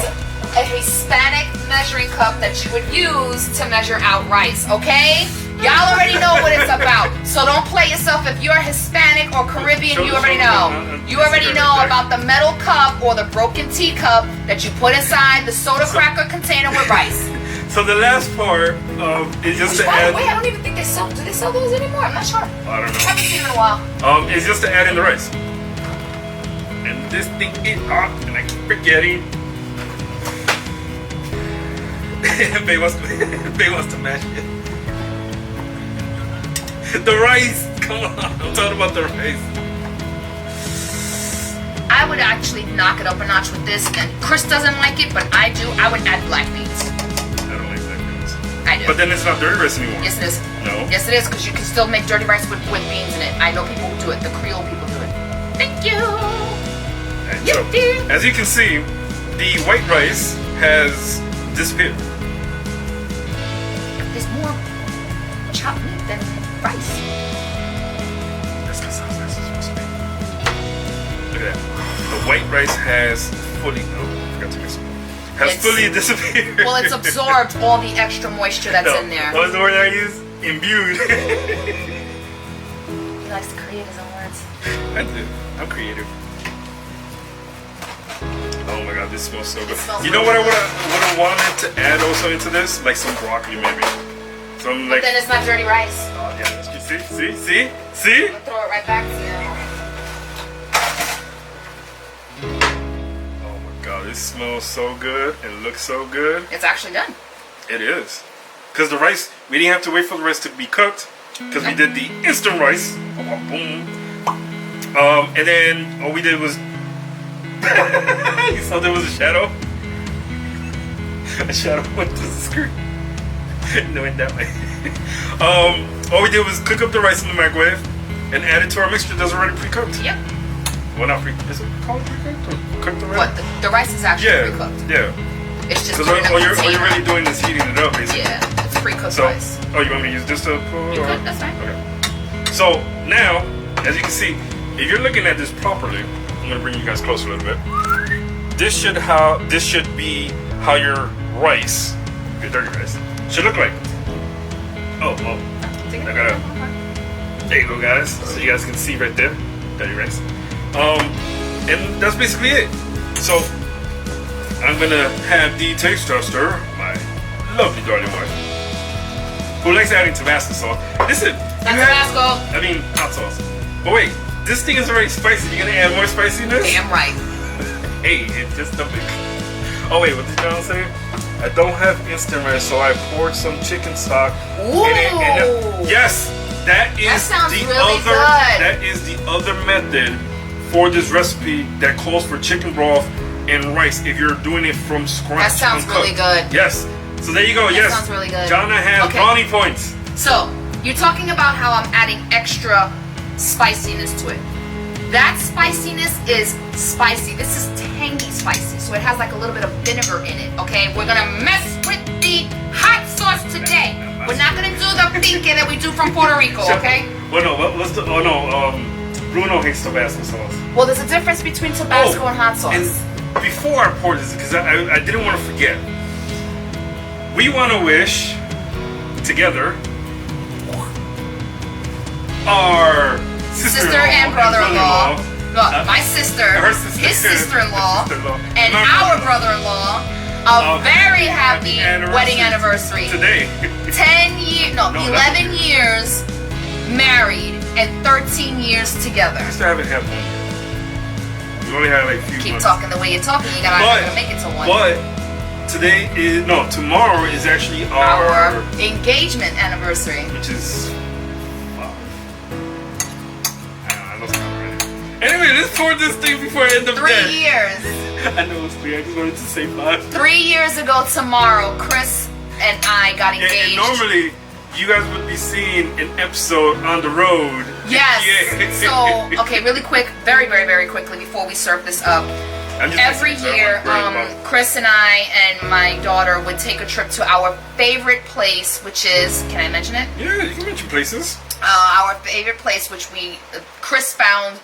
a Hispanic measuring cup that you would use to measure out rice, okay? Y'all already know what it's about. So don't play yourself. If you're Hispanic or Caribbean, you already know. You already know about the metal cup or the broken teacup that you put inside the soda cracker container with rice. So the last part is just to add. Wait, I don't even think they sell. Do they sell those anymore? I'm not sure. I don't know. I haven't seen them in a while. It's just to add in the rice. And this thing is hot, and I keep forgetting. Babe wants to mash it. The rice! Come on, I'm talking about the rice. I would actually knock it up a notch with this, and Chris doesn't like it, but I do. I would add black beans. I don't like black beans. I do. But then it's not dirty rice anymore. Yes, it is. No. Yes, it is, because you can still make dirty rice with beans in it. I know people who do it. The Creole people do it. Thank you. So, as you can see, the white rice has disappeared. There's more chopped meat than rice. That's how it's supposed to be. Look at that. The white rice has fully. Oh, I forgot to miss. Has fully disappeared. Well, it's absorbed all the extra moisture that's in there. What was the word I used? Imbued. He likes to create his own words. I do. I'm creative. Oh my god, this smells so good. Smells You know really what I wanted to add also into this? Like some broccoli maybe. Some like. But then it's not dirty rice. Oh yeah, that's good. See? I'll throw it right back to you. Oh my god, this smells so good and looks so good. It's actually done. It is. Because the rice, we didn't have to wait for the rice to be cooked. Because we did the instant rice. Boom. And then all we did was. You saw there was a shadow? A shadow went to the screen. No, went that way. All we did was cook up the rice in the microwave and add it to our mixture that's already pre-cooked. Yep. Well, not pre-cooked. Is it called pre-cooked or cooked already? What? The rice is actually pre-cooked. Yeah. It's just because all you're really doing is heating it up, basically. Yeah, it's pre-cooked rice. Oh, you want me to use this to pour? You could, that's fine. Okay. So now, as you can see, if you're looking at this properly, I'm gonna bring you guys closer a little bit. This should be how your rice, your dirty rice, should look like. Oh, well, I gotta. There you go, guys. So you guys can see right there, dirty rice. And that's basically it. So I'm gonna have the taste tester, my lovely darling wife, who likes adding Tabasco sauce. Listen, Tabasco. I mean hot sauce. But wait, this thing is already spicy. You're gonna add more spiciness? Damn right. Hey, it's just a bit. Oh wait, what did John say? I don't have instant rice, so I poured some chicken stock. Ooh. Yes, that is That is the other method for this recipe that calls for chicken broth and rice if you're doing it from scratch. That sounds really good. Yes. So there you go. That sounds really good. Jonna has brownie points. So you're talking about how I'm adding extra spiciness to it. That spiciness is spicy. This is tangy spicy. So it has like a little bit of vinegar in it. Okay, we're gonna mess with the hot sauce today. We're not gonna do the pique that we do from Puerto Rico. Okay. Well, no. What's the? Oh no. Bruno hates Tabasco sauce. Well, there's a difference between Tabasco and hot sauce. And before I pour this, because I didn't want to forget, we want to wish together our sister and brother-in-law. Look, my sister, his sister-in-law, and our brother-in-law a very happy wedding anniversary. Today. 11 years married and 13 years together. We still haven't had one. We only had like a few Keep months. talking the way you're talking. You gotta make it to one. But tomorrow is actually our engagement anniversary. Which is I know it's not ready. Anyway, let's pour this thing before I end up 3 dead. years. I know it's 3. I just wanted to say 5. 3 years ago tomorrow, Chris and I got engaged. And normally, you guys would be seeing an episode on the road. Yes. So, okay, really quick, very, very, very quickly before we serve this up. Every year, Chris and I and my daughter would take a trip to our favorite place, which is, can I mention it? Yeah, you can mention places. Our favorite place, which Chris found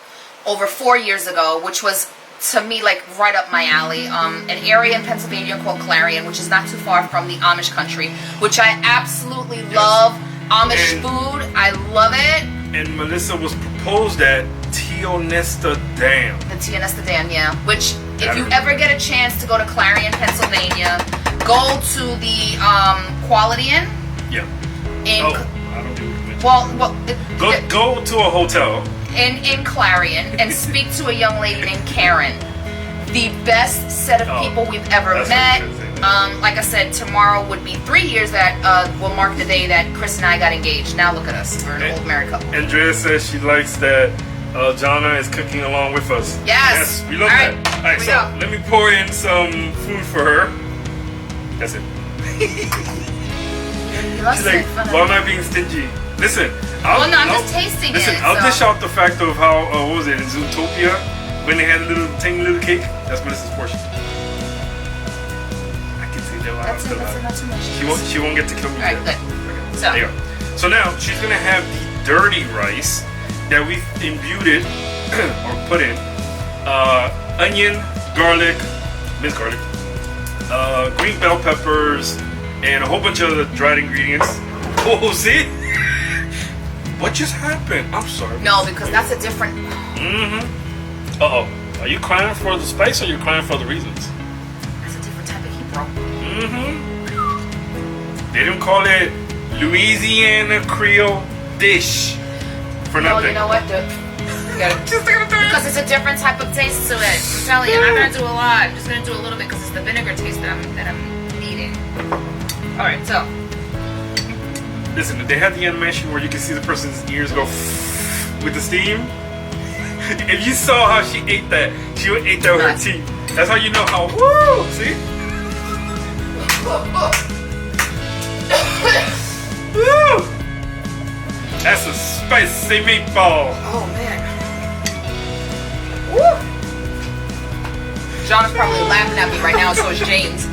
over 4 years ago, which was, to me, like right up my alley. An area in Pennsylvania called Clarion, which is not too far from the Amish country, which I absolutely love. Amish food, I love it. And Melissa was proposed at Tionesta Dam. The Tionesta Dam, yeah. Which, if you ever get a chance to go to Clarion, Pennsylvania, go to the Quality Inn. Yeah. I don't do it. Well, go to a hotel. In Clarion and speak to a young lady named Karen. The best set of people we've ever met. Like I said, tomorrow would be 3 years that will mark the day that Chris and I got engaged. Now look at us. We're an old married couple. Andrea says she likes that Jonna is cooking along with us. Yes. We love that. Alright, so let me pour in some food for her. That's it. She's like, why am I being stingy? Listen. I'm just tasting Listen, it. I'll dish out the fact of how, what was it, in Zootopia? when they had a little tiny little cake, that's Melissa's portion. I can see that. That's not too much. She won't get to kill me. All right, yet. good. Okay. So. There you go. So now she's gonna have the dirty rice that we imbued it or put in onion, garlic, minced garlic, green bell peppers, and a whole bunch of other dried ingredients. Oh, see? What just happened? I'm sorry. No, because that's a different. Uh-oh. Are you crying for the spice or are you crying for the reasons? That's a different type of heat, bro. They don't call it Louisiana Creole dish for nothing. No, you know what? Because it's a different type of taste to it. I'm telling you, I'm not gonna do a lot. I'm just gonna do a little bit because it's the vinegar taste that I'm eating. All right, so. Listen, they had the animation where you can see the person's ears go with the steam. If you saw how she ate that, she would eat that with her teeth. That's how you know how. Woo! See? Woo! That's a spicy meatball. Oh man. Woo! John is probably laughing at me right now, so is James.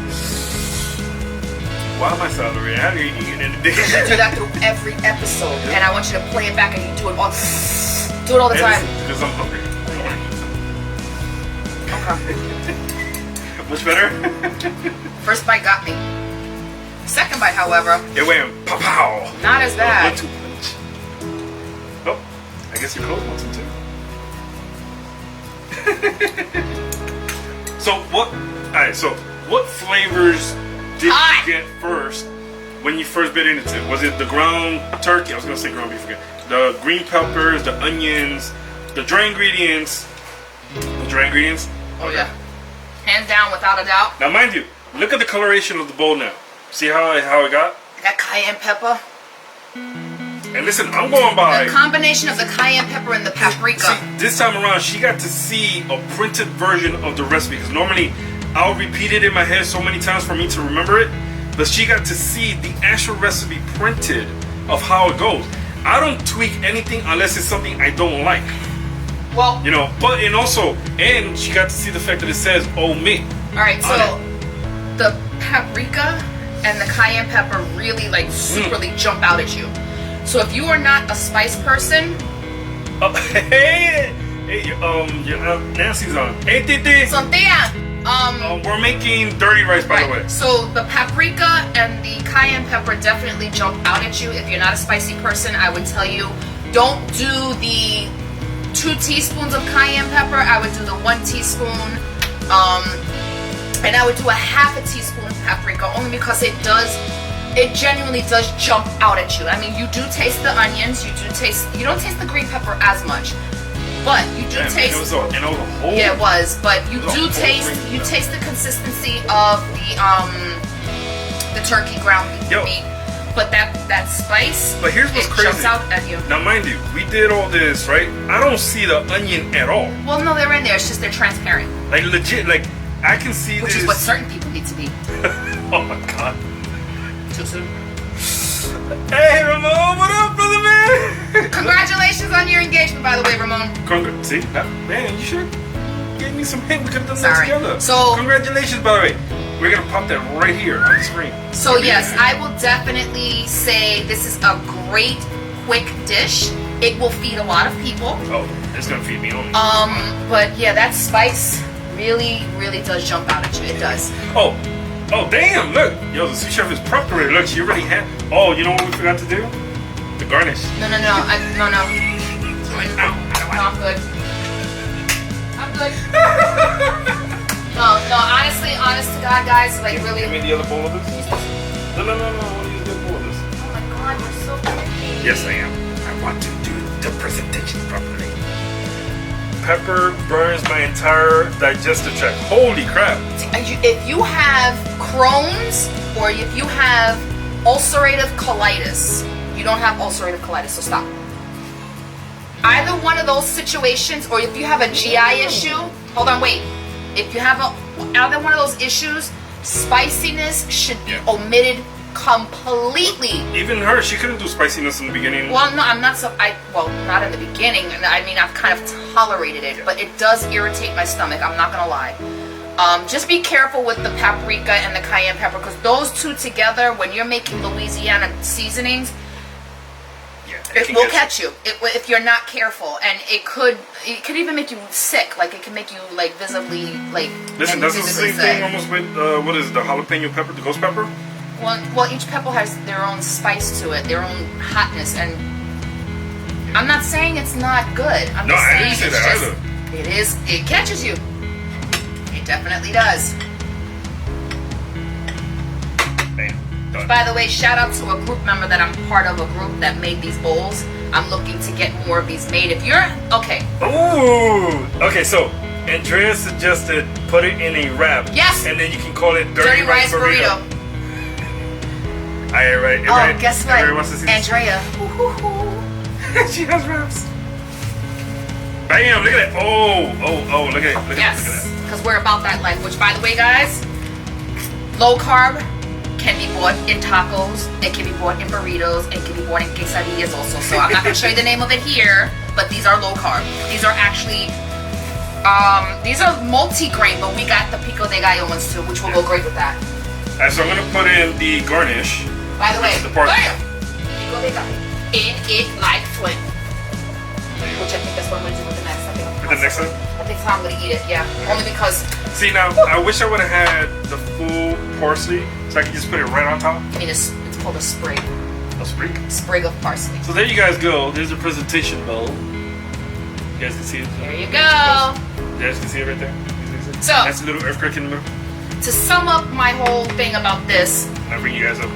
Why am I celery? How do you eat it in the dish? I do that through every episode, and I want you to play it back and you do it all. Do it all the time. Because I'm hungry. Okay. Much better? First bite got me. Second bite, however, It went pow. not as bad. 1-2 punch. Oh, I guess your clothes wants them too. So what? Alright, so what flavors did you get first when you first bit into it? Was it the ground turkey? I was gonna say ground beef again. The green peppers, the onions, the dry ingredients. The dry ingredients? Oh yeah. Hands down, without a doubt. Now mind you, look at the coloration of the bowl now. See how it got? I got cayenne pepper. And listen, I'm going by... The combination of the cayenne pepper and the paprika. See, this time around, she got to see a printed version of the recipe. Because normally, I'll repeat it in my head so many times for me to remember it. But she got to see the actual recipe printed of how it goes. I don't tweak anything unless it's something I don't like. Well, You know, but and she got to see the fact that it says omit. alright, so the paprika and the cayenne pepper really like superly jump out at you. So if you are not a spice person, Hey, Nancy's on. Hey, Titi. Sontia, We're making dirty rice, by the way. So the paprika and the cayenne pepper definitely jump out at you. If you're not a spicy person, I would tell you, don't do the 2 teaspoons of cayenne pepper. I would do the 1 teaspoon, and I would do a half a teaspoon of paprika, only because it genuinely does jump out at you. I mean, you do taste the onions, you don't taste the green pepper as much, but you do taste. It was a whole. Yeah, it was, but you do taste. green You pepper. taste the consistency of the turkey ground meat, but that spice. But here's what's it crazy. jumps out at you. Now, mind you, we did all this, right? I don't see the onion at all. Well, no, they're in there. It's just they're transparent, Like legit, like I can see which this. is what certain people need to be. Oh my god. Too soon. Hey Ramon, what up, brother man? Congratulations on your engagement, by the way, Ramon. See, man, you should give me some hint. We could have done Sorry. that together. So- congratulations, by the way. We're gonna pop that right here on the screen. So yes, I will definitely say this is a great, quick dish. It will feed a lot of people. Oh, it's gonna feed me only. But yeah, that spice really, really does jump out at you. It does. Oh, damn! Look, yo, the sous chef is prepped already. Look, she already had. Oh, you know what we forgot to do? The garnish. No. No, I'm good. I'm good. No, honest to God, guys, like really. Give me the other bowl of this. No. I want to use the other bowl of this. Oh my God, you're so picky. Yes, I am. I want to do the presentation properly. Pepper burns my entire digestive tract. Holy crap! If you have Crohn's or if you have ulcerative colitis, you don't have ulcerative colitis, so stop. Either one of those situations, or if you have a GI issue, hold on, wait. If you have either one of those issues, spiciness should be omitted completely. Even her, she couldn't do spiciness in the beginning. Well, no, I'm not so. Well, not in the beginning. I mean, I've kind of tolerated it, but it does irritate my stomach. I'm not gonna lie. Just be careful with the paprika and the cayenne pepper, because those two together, when you're making Louisiana seasonings, it will catch you if you're not careful, and it could even make you sick. Like it can make you like visibly like. Listen, that's the same thing almost with what is it, the jalapeno pepper, the ghost pepper. Well, each pepper has their own spice to it, their own hotness, and I'm not saying it's not good. I'm just saying it's just it is. It catches you. It definitely does. Bam. Done. By the way, shout out to a group member that I'm part of, a group that made these bowls. I'm looking to get more of these made. If you're okay. Ooh. Okay, so Andrea suggested put it in a wrap. Yes. And then you can call it dirty rice burrito. Right. Guess what? Andrea. She has wraps. Bam! Look at that. Oh! Look at it. Yes. Because we're about that life. Which, by the way, guys, low carb can be bought in tacos. It can be bought in burritos. It can be bought in quesadillas also. So I'm not going to show you the name of it here, but these are low carb. These are actually, these are multi-grain, but we got the pico de gallo ones too, which will go great with that. Alright, so I'm going to put in the garnish. By the way, the part. pico de gallo. In it like flint. Which I think that's what I'm going to do with the next. The next one? I think that's how I'm going to eat it, yeah. Only because... See, now, I wish I would have had the full parsley, so I could just put it right on top. I mean, it's called a sprig. A sprig? Sprig of parsley. So there you guys go. There's a presentation bowl. You guys can see it? There you go. You guys can see it right there? So... That's a little earthquake in the middle. To sum up my whole thing about this... I'll bring you guys up.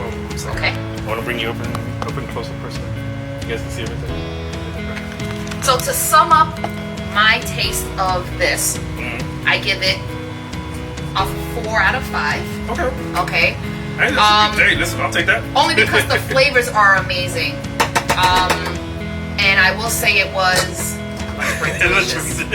Okay. I want to bring you up and close up first. You guys can see it right there. So to sum up my taste of this, I give it a 4 out of 5. Okay. Hey, listen, I'll take that. Only because the flavors are amazing. And I will say it was delicious. We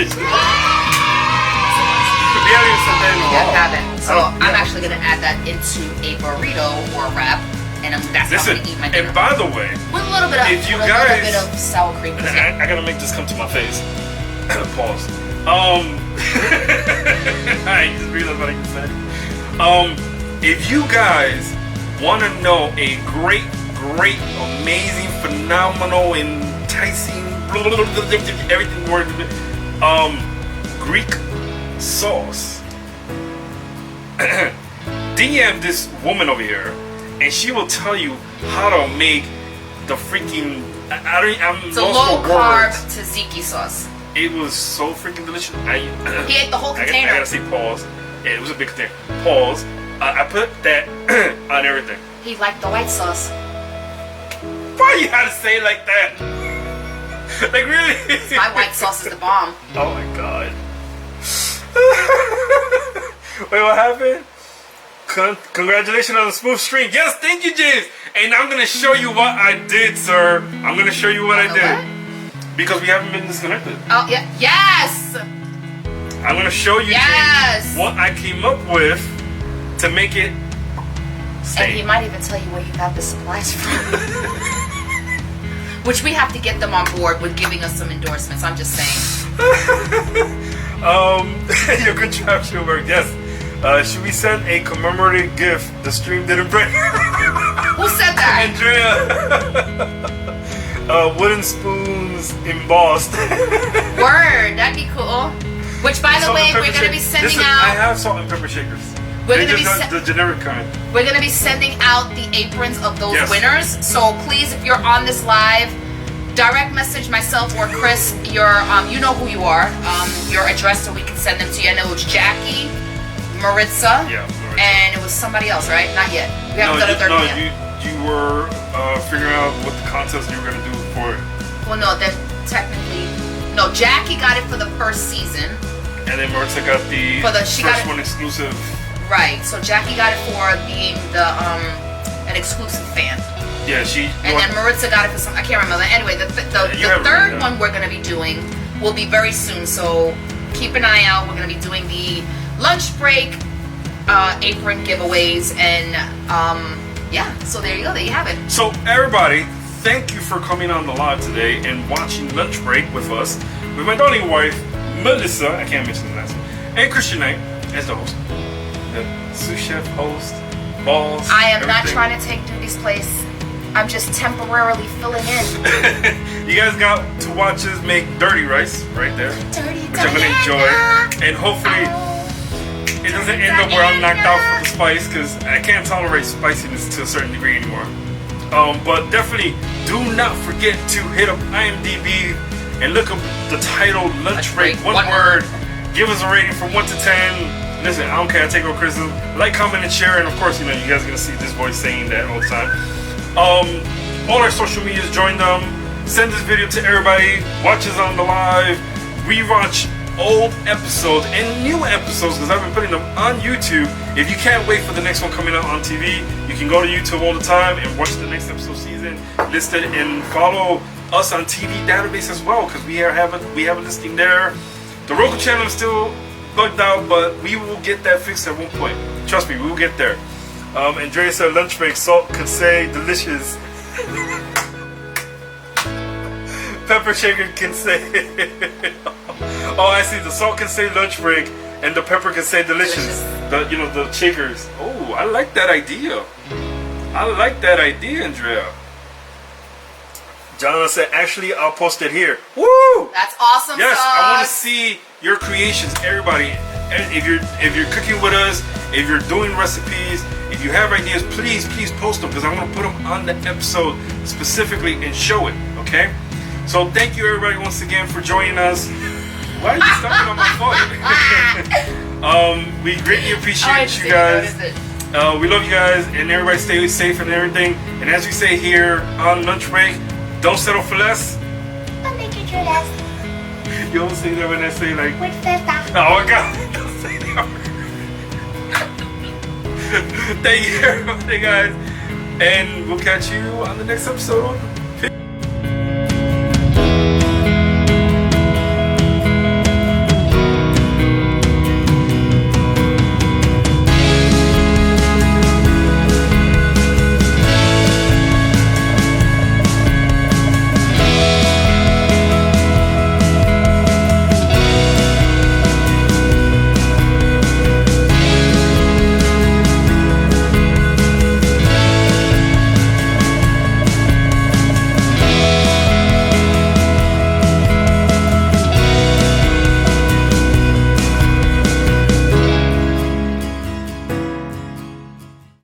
haven't even said that in a while. Yeah, haven't. So I'm actually gonna add that into a burrito or a wrap, and that's how I'm gonna eat my dinner. And by the way, with a little bit of, if you guys, a little bit of sour cream. I gotta make this come to my face. Pause. I just realized what I just said. If you guys want to know a great, amazing, phenomenal, enticing, everything word, Greek sauce, DM this woman over here, and she will tell you how to make the freaking. I'm so low carb tzatziki sauce. It was so freaking delicious. He ate the whole container. I gotta say pause. Yeah, it was a big container. Pause. I put that on everything. He liked the white sauce. Why you had to say it like that? Like really? My white sauce is the bomb. Oh my god. Wait, what happened? Congratulations on the smooth stream. Yes, thank you, James. And I'm gonna show you what I did, sir. I'm gonna show you what I did. What? Because we haven't been disconnected. Oh yeah. Yes. I'm gonna show you what I came up with to make it stay. And he might even tell you where he got the supplies from. Which we have to get them on board with giving us some endorsements. I'm just saying. Your contraption work. Yes. Should we send a commemorative gift? The stream didn't break. Who said that? Andrea. Wooden spoons embossed. Word, that'd be cool. Which, by the way, we're gonna be sending out. I have salt and pepper shakers. We're gonna be the generic kind. We're gonna be sending out the aprons of those winners. So please, if you're on this live, direct message myself or Chris. Your you know who you are. Your address, so we can send them to you. I know it was Jackie, Maritza, and it was somebody else, right? Not yet. We haven't done a third one yet. You were figuring out what the contest you were gonna do for it. Well, no, then technically, no. Jackie got it for the first season. And then Maritza got the first one exclusive. Right. So Jackie got it for being the an exclusive fan. Yeah, she. And then Maritza got it for some. I can't remember. Anyway, the third one we're gonna be doing will be very soon. So keep an eye out. We're gonna be doing the lunch break apron giveaways, and yeah, so there you go. There you have it. So everybody, thank you for coming on the live today and watching Lunch Break with us, with my darling wife, Melissa, I can't mention the last one, and Cristianknight as the host. The sous chef host, balls. I am not everything. trying to take Duty's place. I'm just temporarily filling in. You guys got to watch us make dirty rice right there, which I'm gonna enjoy, and hopefully it doesn't end up where I'm knocked out for the spice, because I can't tolerate spiciness to a certain degree anymore. But definitely do not forget to hit up IMDb and look up the title Lunch Break, one word. Give us a rating from 1 to 10. Listen, I don't care, I take no criticism. Like, comment, and share, and of course, you know, you guys are gonna see this voice saying that all the time. All our social medias, join them. Send this video to everybody. Watch us on the live. Rewatch old episodes and new episodes, because I've been putting them on YouTube. If you can't wait for the next one coming out on TV, you can go to YouTube all the time and watch the next episode season listed, and follow us on TV database as well, because we have a listing there. The Roku channel is still bugged out, but we will get that fixed at one point. Trust me, we will get there. Andrea said Lunch Break, salt could say delicious. Pepper shaker can say oh, I see, the salt can say lunch break and the pepper can say delicious. The shakers. Oh, I like that idea. I like that idea, Andrea. John said, actually, I'll post it here. Woo! That's awesome. Yes, sauce. I want to see your creations, everybody. And if you're cooking with us, if you're doing recipes, if you have ideas, please post them, because I'm gonna put them on the episode specifically and show it. Okay? So thank you everybody once again for joining us. Why are you stopping on my phone? We greatly appreciate you guys. We love you guys, and everybody stay safe and everything. And as we say here on Lunch Break, don't settle for less. Don't make it your last. You don't say that when I say like, With feta. oh my god, don't say that. Thank you everybody guys, and we'll catch you on the next episode.